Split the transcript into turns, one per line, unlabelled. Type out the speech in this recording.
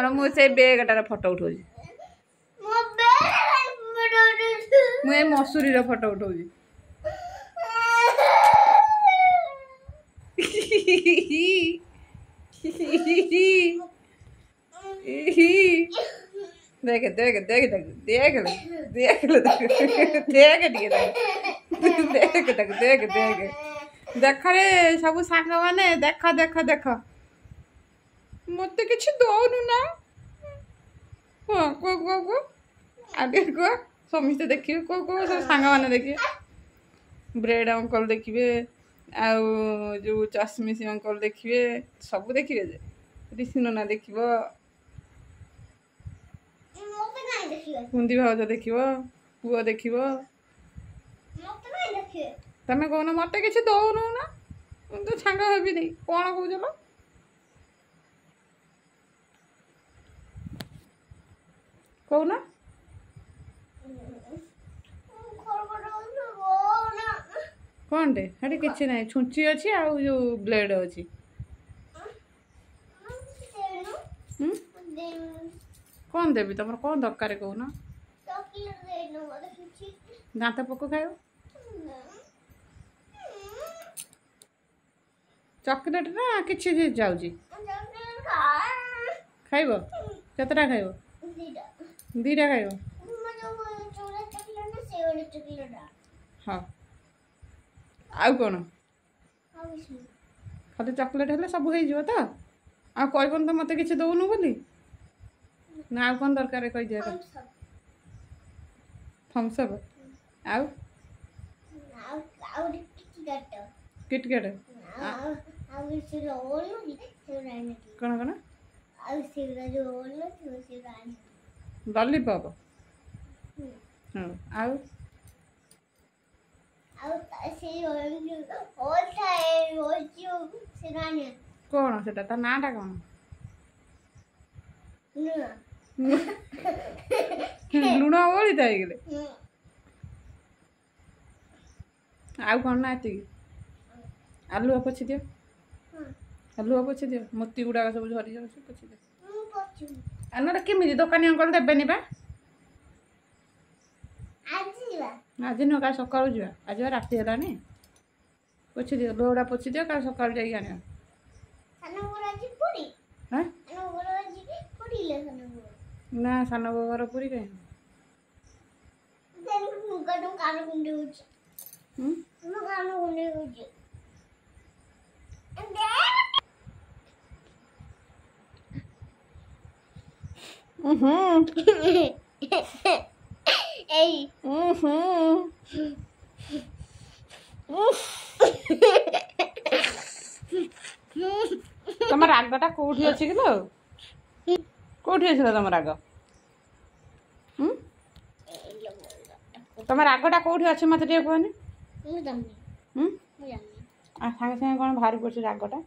मुझे बेगटार फोटो उठाऊ मुझे मसूरी फोटो उठाऊ देख देख देख देख देख देख देख देख देख देख देख देख रे सब सांग मैंने देख देख देख मत कि दौनु ना हाँ कह कह कह आगे कह समस्ते देखिए कह कह सब सांग मैंने देखिए ब्रेड अंकल देखिए आउ जो चश्मिश अंकल देखिए सब देखिए जे ऋषि नना देख कुंदी भाज देख पुओ देख तमें कौन मत कि दौनु ना तो सांग हेबी नहीं कौन कौच कौन कौन टे हेटी किसी ना छुंची अच्छी आ जो ब्लेड अच्छी कौन देवी तुम कौन दरकार कौन दांत पोक खाइब चॉकलेट ना किसी जाऊँगी खाइब केतटा खाइब दीटा खाइब हाँ आउ कौन खाली चॉकलेट हेल्ले सब हो तो आ कहबन तो मत कि दौनु बोली ना आउ कौन दरकार कही दिया थम्सअप आउ किटकैट कौन कौन लॉलीपॉप हाँ आउ कौन से नाटा कौन लुण ओली था आउ कौन ना ये आलुआ पोछि दियो आलुआ पोछि दियो मोती गुड़ाक सब झरी जाऊँ पोछि दियो आलुटा केमी दुकानी अंकल देवेनि बा आज नुह का सका जा आज राति है पोछि दियो लोहड़ा पोछि दियो का सका जा ना सान बाबार पूरी कहीं तुम रागटा कौटी अच्छी कि कौटी अच्छी तुम राग तुम रागटा कौटी अच्छी मत कहनी सागे सागे कौन बाहरी पड़े रागटा